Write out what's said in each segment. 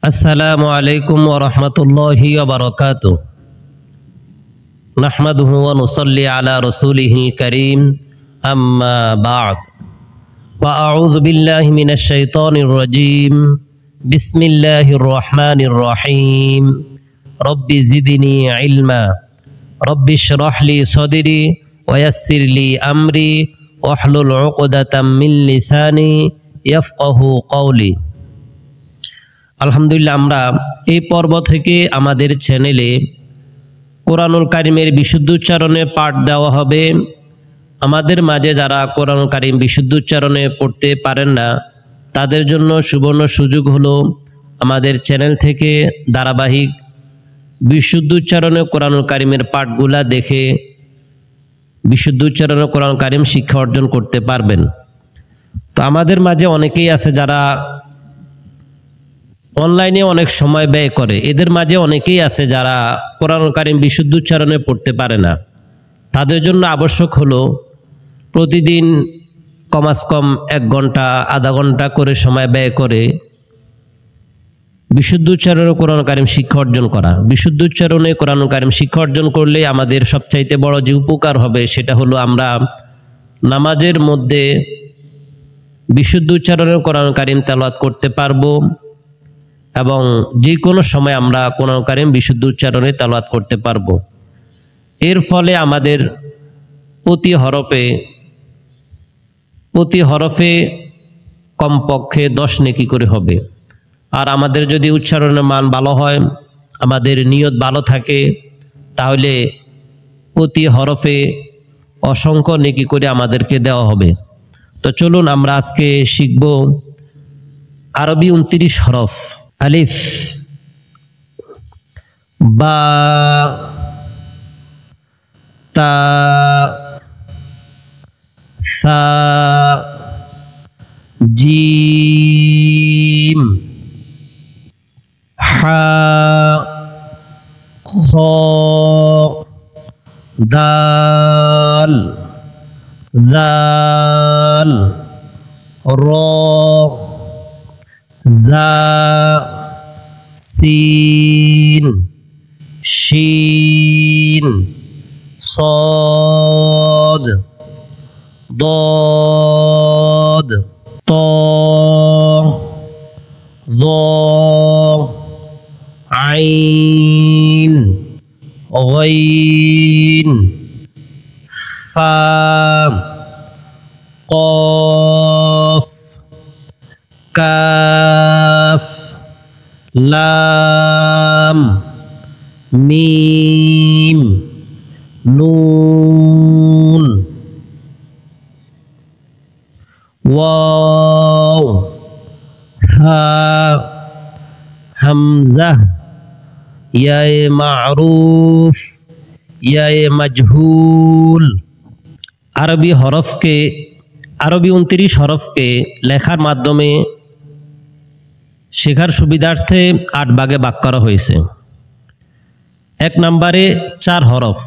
अस्सलामु अलैकुम व रहमतुल्लाहि व बरकातुहू। नहमदुहु व नुसल्ली अला रसूलिही करीम, अम्मा बाद। व अऊज़ु बिल्लाहि मिनश शैतानिर रजीम। बिस्मिल्लाहिर रहमानिर रहीम। रब्बि ज़िदनी इल्मा। रब्बि इश्रह ली सदरी व यस्सिर ली अमरी वहलुल उक़दतम मिन लिसानी यफ़क़हू क़ौली। আলহামদুলিল্লাহ, আমরা এই পর্ব থেকে আমাদের চ্যানেলে কোরআনুল কারীমের বিশুদ্ধ উচ্চারণে পাঠ দেওয়া হবে। আমাদের মাঝে যারা কোরআনুল কারীম বিশুদ্ধ উচ্চারণে পড়তে পারেন না, তাদের জন্য সুবর্ণ সুযোগ হলো আমাদের চ্যানেল থেকে ধারাবাহিক বিশুদ্ধ উচ্চারণে কোরআনুল কারীমের পাঠগুলা দেখে বিশুদ্ধ উচ্চারণে কোরআনুল কারীম শিক্ষা অর্জন করতে পারবেন। তো আমাদের মাঝে অনেকেই আছে যারা অনলাইনে অনেক সময় ব্যয় করে, এদের মাঝে অনেকেই আছে যারা কোরআনুল কারীম বিশুদ্ধ উচ্চারণে পড়তে পারে না। তাদের জন্য আবশ্যক হলো প্রতিদিন কমাস কম 1 ঘন্টা আধা ঘন্টা করে সময় ব্যয় করে বিশুদ্ধ উচ্চারণে কোরআনুল কারীম শিক্ষা অর্জন করা। বিশুদ্ধ উচ্চারণে কোরআনুল কারীম শিক্ষা অর্জন করলে আমাদের সবচাইতে বড় যে উপকার হবে সেটা হলো আমরা নামাজের মধ্যে বিশুদ্ধ উচ্চারণে কোরআনুল কারীম তেলাওয়াত করতে পারবো এবং যে কোনো সময় আমরা কোরআনুল কারীম বিশুদ্ধ উচ্চারণে তেলাওয়াত করতে পারবো। এর ফলে আমাদের প্রতি হরফে কমপক্ষে 10 নেকি করে হবে। আর আমাদের যদি উচ্চারণের মান ভালো হয়, আমাদের নিয়ত ভালো থাকে, তাহলে প্রতি হরফে অসংখ্য নেকি করে আমাদেরকে দেওয়া হবে। তো চলুন আমরা আজকে শিখব আরবি 29 হরফ। আলিফ, বা, তা, সা, জিম, হা, খ, দাল, জাল, র, জা, সিন, শিন, صاد, ضاد, ط, ظ, عين, غين, فا, قاف, কাফ, লাম, মিম, নুন, ওয়াও, হা, হামজা, ইয়ায়ে মারুফ, ইয়ায়ে মাজহুল। আরবি 29 হরফকে লেখার মাধ্যমে শেখার সুবিধার্থে 8 ভাগে ভাগ করা হয়েছে। 1 নম্বরে 4 হরফ,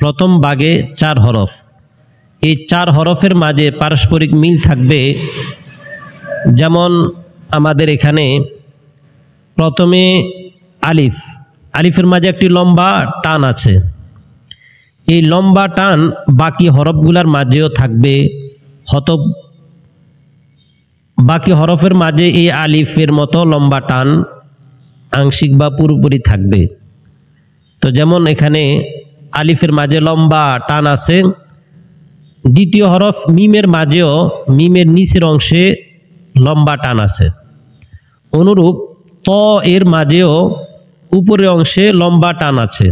প্রথম ভাগে 4 হরফ। এই 4 হরফের মাঝে পারস্পরিক মিল থাকবে। যেমন আমাদের এখানে প্রথমে আলিফ, আলিফের মাঝে একটি লম্বা টান আছে। এই লম্বা টান বাকি হরফগুলোর মাঝেও থাকবে। বাকি হরফের মাঝে এই আলিফের মতো লম্বা টান আংশিক বা পুরোপুরি থাকবে। তো যেমন এখানে আলিফের মাঝে লম্বা টান আছে। দ্বিতীয় হরফ মিমের মাঝেও মিমের নিচের অংশে লম্বা টান আছে। অনুরূপ ত এর মাঝেও উপরের অংশে লম্বা টান আছে।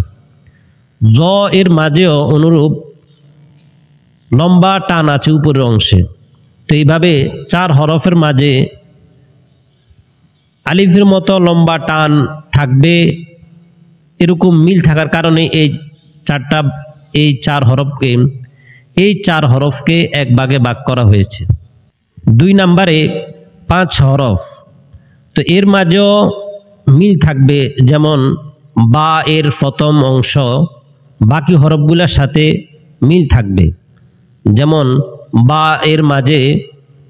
জ এর মাঝেও অনুরূপ লম্বা টান আছে উপরের অংশে। তো এইভাবে 4 হরফের মাঝে আলিফের মতো লম্বা টান থাকবে। এরকম মিল থাকার কারণে এই 4 হরফকে 1 ভাগে ভাগ করা হয়েছে। 2 নম্বরে 5 হরফ, তো এর মাঝেও মিল থাকবে। যেমন বা এর প্রথম অংশ বাকি হরফগুলোর সাথে মিল থাকবে। যেমন বা এর মাঝে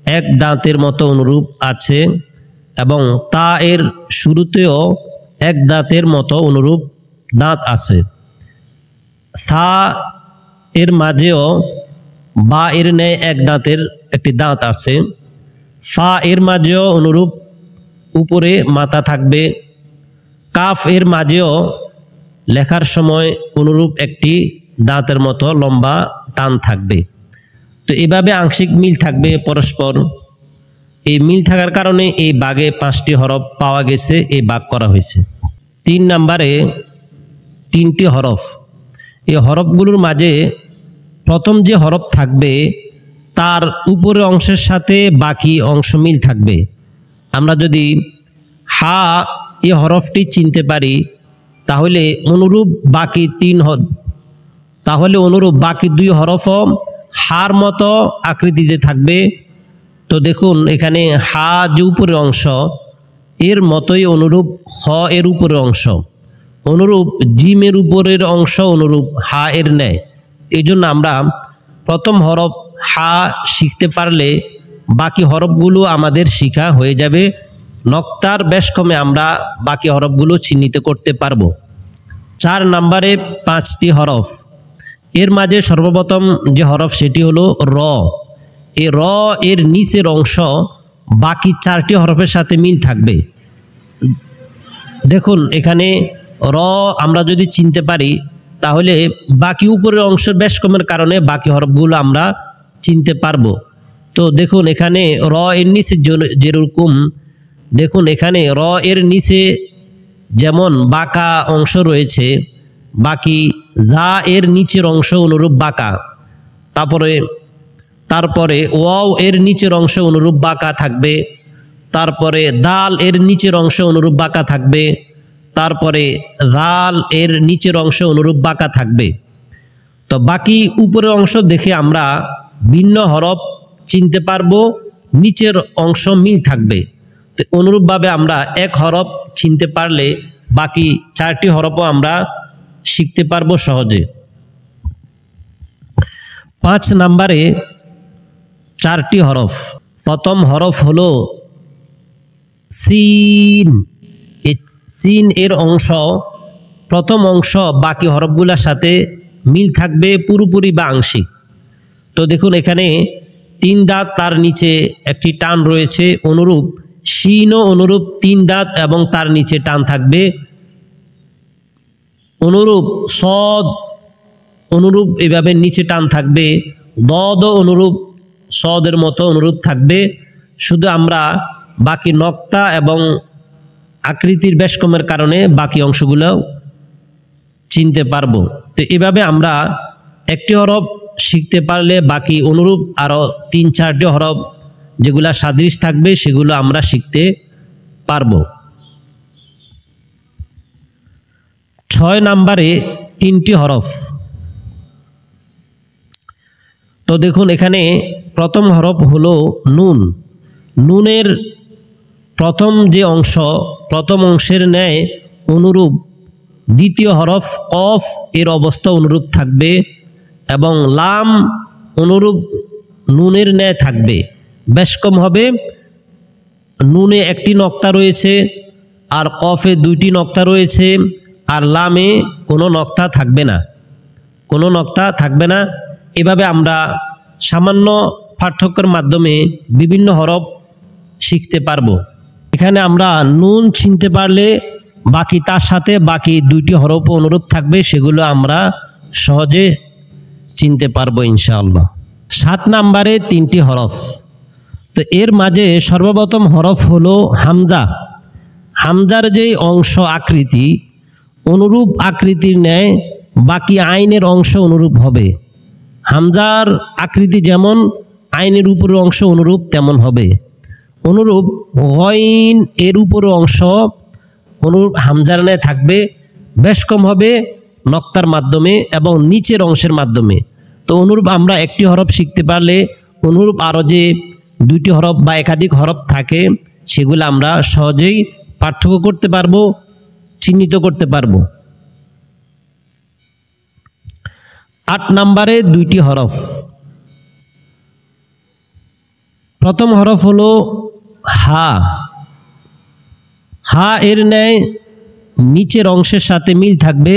এক দাঁতের মতো অনুরূপ আছে এবং তা এর শুরুতেও এক দাঁতের মতো অনুরূপ দাঁত আছে। থা এর মাঝেও বা এর ন্যায় এক দাঁতের একটি দাঁত আছে। ফা এর মাঝেও অনুরূপ উপরে মাথা থাকবে। কাফ এর মাঝেও লেখার সময় অনুরূপ একটি দাঁতের মতো লম্বা টান থাকবে। তো এভাবে আংশিক মিল থাকবে পরস্পর। এই মিল থাকার কারণে এই বাগে 5টি হরফ পাওয়া গেছে, এই বাগ করা হয়েছে। 3 নম্বরে 3টি হরফ। এই হরফগুলোর মাঝে প্রথম যে হরফ থাকবে তার উপরের অংশের সাথে বাকি অংশ মিল থাকবে। আমরা যদি হা এই হরফটি চিনতে পারি তাহলে অনুরূপ বাকি 2 হরফও হার মতো আকৃতিতে থাকবে। তো দেখুন এখানে হা যে উপরের অংশ এর মতোই অনুরূপ হ এর উপরের অংশ, অনুরূপ জিমের উপরের অংশ অনুরূপ হা এর ন্যায়। এই জন্য আমরা প্রথম হরফ হা শিখতে পারলে বাকি হরফগুলো আমাদের শিখা হয়ে যাবে। নক্তার বেশ কমে আমরা বাকি হরফগুলো চিহ্নিত করতে পারবো। 4 নম্বরে 5টি হরফ। এর মাঝে সর্বপ্রথম যে হরফ সেটি হলো র। এই র এর নিচের অংশ বাকি 4টি হরফের সাথে মিল থাকবে। দেখুন এখানে র আমরা যদি চিনতে পারি তাহলে বাকি উপরের অংশের বেশ কমের কারণে বাকি হরফগুলো আমরা চিনতে পারবো। তো দেখুন এখানে র এর নিচে যেরকম, দেখুন এখানে র এর নিচে যেমন বাঁকা অংশ রয়েছে, বাকি যা এর নিচের অংশ অনুরূপ বাঁকা। তারপরে ওয়াও এর নিচের অংশ অনুরূপ বাঁকা থাকবে। তারপরে দাল এর নিচের অংশ অনুরূপ বাঁকা থাকবে। তারপরে রাল এর নিচের অংশ অনুরূপ বাঁকা থাকবে। তো বাকি উপরের অংশ দেখে আমরা ভিন্ন হরফ চিনতে পারবো, নিচের অংশ মিল থাকবে। তো অনুরূপভাবে আমরা এক হরফ চিনতে পারলে বাকি 4টি হরফও আমরা শিখতে পারবো সহজে। 5 নম্বরে 4টি হরফ। প্রথম হরফ হলো সিন। এই সিন এর অংশ প্রথম অংশ বাকি হরফগুলোর সাথে মিল থাকবে পুরোপুরি বা আংশিক। তো দেখুন এখানে 3 দাঁত, তার নিচে একটি টান রয়েছে, অনুরূপ শিনও অনুরূপ 3 দাঁত এবং তার নিচে টান থাকবে। অনুরূপ সদ অনুরূপ এভাবে নিচে টান থাকবে। দদও অনুরূপ সদের মতো অনুরূপ থাকবে। শুধু আমরা বাকি নক্তা এবং আকৃতির বেশ কমের কারণে বাকি অংশগুলো চিনতে পারবো। তো এভাবে আমরা একটি হরফ শিখতে পারলে বাকি অনুরূপ আরও 3-4টি হরফ যেগুলা সাদৃশ থাকবে সেগুলো আমরা শিখতে পারবো। 6 নম্বরে 3টি হরফ। তো দেখুন এখানে প্রথম হরফ হলো নুন। নুনের প্রথম যে অংশ, প্রথম অংশের ন্যায় অনুরূপ দ্বিতীয় হরফ কফ এর অবস্থা অনুরূপ থাকবে এবং লাম অনুরূপ নুনের ন্যায় থাকবে, বেশ কম হবে। নুনে একটি নক্তা রয়েছে আর কফে 2টি নক্তা রয়েছে, আর লামে কোনো নক্তা থাকবে না, কোনো নক্তা থাকবে না। এভাবে আমরা সামান্য পার্থক্যের মাধ্যমে বিভিন্ন হরফ শিখতে পারবো। এখানে আমরা নুন চিনতে পারলে বাকি তার সাথে বাকি 2টি হরফ অনুরূপ থাকবে, সেগুলো আমরা সহজে চিনতে পারবো ইনশাআল্লাহ। 7 নম্বরে 3টি হরফ। তো এর মাঝে সর্বপ্রথম হরফ হলো হামজা। হামজার যেই অংশ আকৃতি অনুরূপ আকৃতির ন্যায় বাকি আইনের অংশ অনুরূপ হবে। হামজার আকৃতি যেমন আইনের উপরের অংশ অনুরূপ তেমন হবে। অনুরূপ গইন এর উপরের অংশ অনুরূপ হামজার ন্যায় থাকবে, বেশ কম হবে নক্তার মাধ্যমে এবং নিচের অংশের মাধ্যমে। তো অনুরূপ আমরা একটি হরফ শিখতে পারলে অনুরূপ আরও যে 2টি হরফ বা একাধিক হরফ থাকে সেগুলো আমরা সহজেই পার্থক্য করতে পারবো, চিহ্নিত করতে পারবো। 8 নম্বরে 2টি হরফ। প্রথম হরফ হলো হা। হা এর ন্যায় নিচের অংশের সাথে মিল থাকবে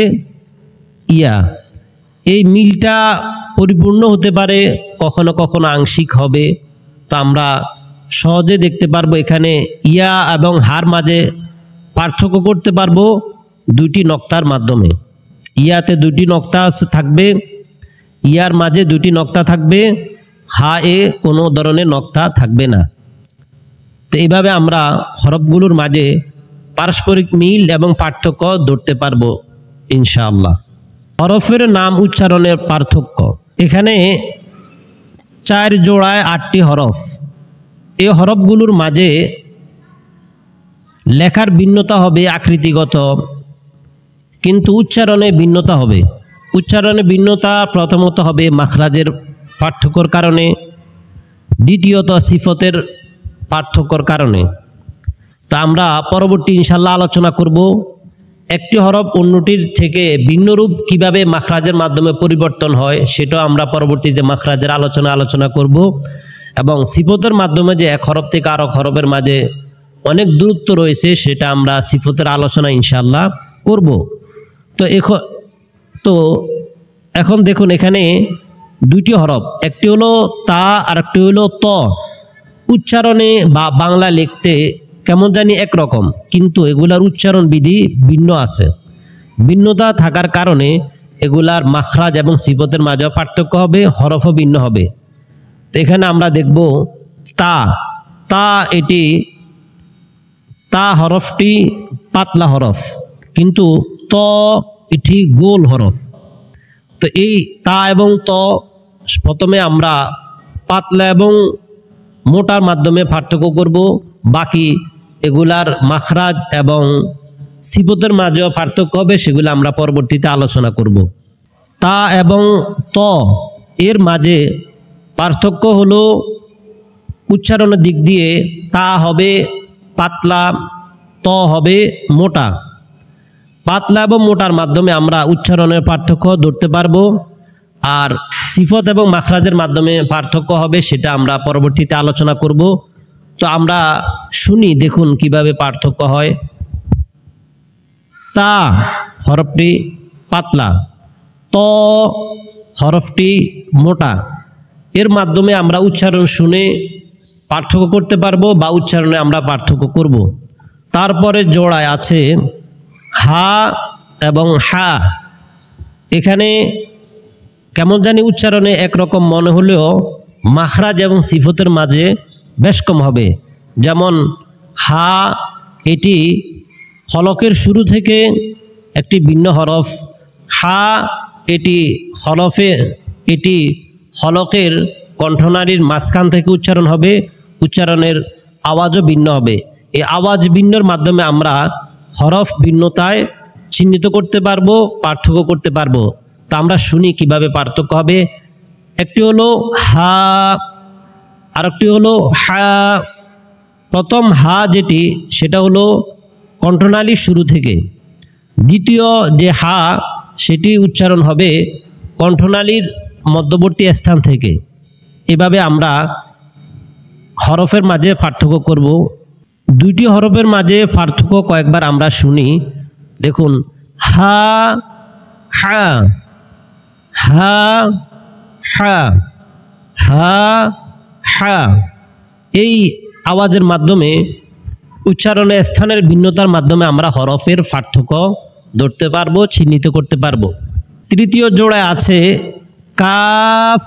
ইয়া। এই মিলটা পরিপূর্ণ হতে পারে, কখনো কখনো আংশিক হবে। তো আমরা সহজে দেখতে পারবো এখানে ইয়া এবং হার মাঝে পার্থক্য করতে পারবো দুইটি নক্তার মাধ্যমে। ইয়াতে দুইটি নক্তা থাকবে, ইয়ার মাঝে দুইটি নক্তা থাকবে, হা এ কোনো ধরনের নক্তা থাকবে না। তো এইভাবে আমরা হরফগুলোর মাঝে পারস্পরিক মিল এবং পার্থক্য ধরতে পারবো ইনশাআল্লাহ। হরফের নাম উচ্চারণের পার্থক্য। এখানে 4 জোড়ায় 8টি হরফ। এই হরফগুলোর মাঝে লেখার ভিন্নতা হবে আকৃতিগত, কিন্তু উচ্চারণে ভিন্নতা হবে। উচ্চারণে ভিন্নতা প্রথমত হবে মাখরাজের পার্থক্যর কারণে, দ্বিতীয়ত সিফতের পার্থক্যর কারণে। তা আমরা পরবর্তী ইনশাল্লাহ আলোচনা করব একটি হরফ অন্যটির থেকে ভিন্নরূপ কিভাবে মাখরাজের মাধ্যমে পরিবর্তন হয়, সেটাও আমরা পরবর্তীতে মাখরাজের আলোচনা করব। এবং সিফতের মাধ্যমে যে এক হরফ থেকে আরেক হরফের মাঝে অনেক দূরত্ব রয়েছে, সেটা আমরা সিফতের আলোচনা ইনশাল্লাহ করব। তো এখন দেখুন এখানে দুইটি হরফ, একটি হলো তা আর একটি হলো ত। উচ্চারণে বা বাংলা লিখতে কেমন জানি একরকম, কিন্তু এগুলার উচ্চারণ বিধি ভিন্ন আছে। ভিন্নতা থাকার কারণে এগুলার মাখরাজ এবং সিফতের মাঝে পার্থক্য হবে, হরফও ভিন্ন হবে। তো এখানে আমরা দেখব তা হরফটি পাতলা হরফ, কিন্তু ত এটি গোল হরফ। তো এই তা এবং ত প্রথমে আমরা পাতলা এবং মোটার মাধ্যমে পার্থক্য করব, বাকি এগুলার মাখরাজ এবং সিফতের মাঝেও পার্থক্য হবে, সেগুলো আমরা পরবর্তীতে আলোচনা করব। তা এবং ত এর মাঝে পার্থক্য হলো উচ্চারণের দিক দিয়ে তা হবে পাতলা, ত হবে মোটা। পাতলা এবং মোটার মাধ্যমে আমরা উচ্চারণের পার্থক্য ধরতে পারবো, আর সিফত এবং মাখরাজের মাধ্যমে পার্থক্য হবে, সেটা আমরা পরবর্তীতে আলোচনা করব। তো আমরা শুনি, দেখুন কিভাবে পার্থক্য হয়। তা হরফটি পাতলা, ত হরফটি মোটা। এর মাধ্যমে আমরা উচ্চারণ শুনে পার্থক্য করতে পারবো বা উচ্চারণে আমরা পার্থক্য করব। তারপরে জোড়ায় আছে হা এবং হা। এখানে কেমন জানি উচ্চারণে একরকম মনে হলেও মাখরাজ এবং সিফতের মাঝে বেশ কম হবে। যেমন হা এটি হলকের শুরু থেকে একটি ভিন্ন হরফ, হা এটি হলকের কণ্ঠনালীর মাঝখান থেকে উচ্চারণ হবে, উচ্চারণের আওয়াজও ভিন্ন হবে। এই আওয়াজ ভিন্নর মাধ্যমে আমরা হরফ ভিন্নতায় চিহ্নিত করতে পারবো, পার্থক্য করতে পারবো। তা আমরা শুনি কিভাবে পার্থক্য হবে। একটি হলো হা, আরেকটি হলো হা। প্রথম হা যেটি, সেটা হলো কণ্ঠনালীর শুরু থেকে। দ্বিতীয় যে হা, সেটি উচ্চারণ হবে কণ্ঠনালীর মধ্যবর্তী স্থান থেকে। এভাবে আমরা হরফের মাঝে পার্থক্য করব। দুইটি হরফের মাঝে পার্থক্য কয়েকবার আমরা শুনি। দেখুন হা হা, হা হা, হা হা। এই আওয়াজের মাধ্যমে, উচ্চারণের স্থানের ভিন্নতার মাধ্যমে আমরা হরফের পার্থক্য ধরতে পারবো, চিহ্নিত করতে পারবো। তৃতীয় জোড়ায় আছে কাফ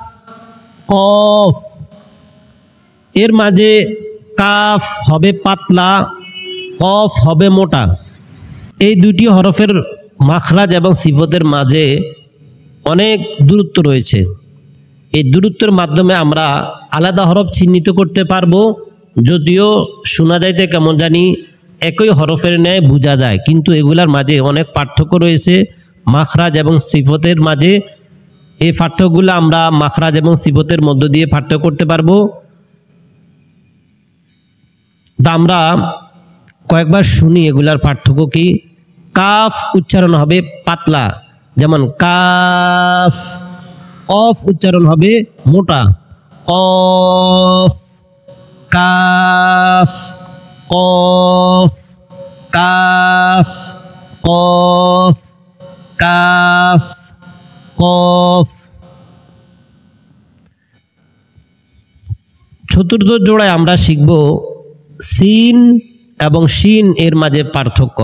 কফ। এর মাঝে কাফ হবে পাতলা, কফ হবে মোটা। এই দুইটি হরফের মাখরাজ এবং সিফতের মাঝে অনেক দূরত্ব রয়েছে। এই দূরত্বের মাধ্যমে আমরা আলাদা হরফ চিহ্নিত করতে পারবো, যদিও শোনা যাইতে কেমন জানি একই হরফের ন্যায় বোঝা যায়, কিন্তু এগুলার মাঝে অনেক পার্থক্য রয়েছে মাখরাজ এবং সিফতের মাঝে। এই পার্থক্যগুলো আমরা মাখরাজ এবং সিফতের মধ্য দিয়ে পার্থক্য করতে পারবো। তা আমরা কয়েকবার শুনি এগুলার পার্থক্য কি। কাফ উচ্চারণ হবে পাতলা, যেমন কাফ। কফ উচ্চারণ হবে মোটা, কফ। কাফ কফ কাফ কফ কাফ কফ। চতুর্থ জোড়ায় আমরা শিখব সিন এবং শিন এর মাঝে পার্থক্য।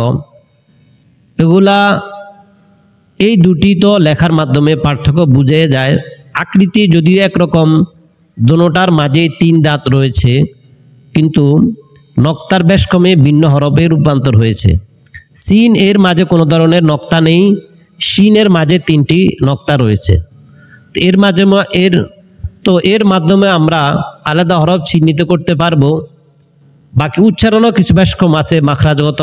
এগুলা এই দুটি তো লেখার মাধ্যমে পার্থক্য বুঝে যায়। আকৃতি যদিও একরকম, দোনোটার মাঝে 3 দাঁত রয়েছে, কিন্তু নক্তার বেশ কমে ভিন্ন হরফে রূপান্তর হয়েছে। সিন এর মাঝে কোনো ধরনের নক্তা নেই, শিনের মাঝে 3টি নক্তা রয়েছে। এর মাধ্যমে আমরা আলাদা হরফ চিহ্নিত করতে পারবো। বাকি উচ্চারণও কিছু বেশ কম আছে মাখরাজগত,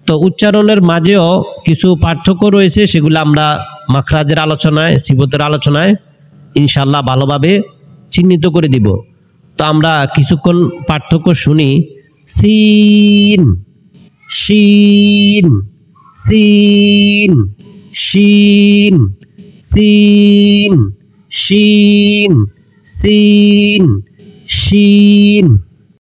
তো উচ্চারণের মাঝেও কিছু পার্থক্য রয়েছে, সেগুলো আমরা মাখরাজের আলোচনায়, সিবতের আলোচনায় ইনশাল্লাহ ভালোভাবে চিহ্নিত করে দিব। তো আমরা কিছুক্ষণ পার্থক্য শুনি। সিন শিন সিন শিন সিন শিন সিন শিন।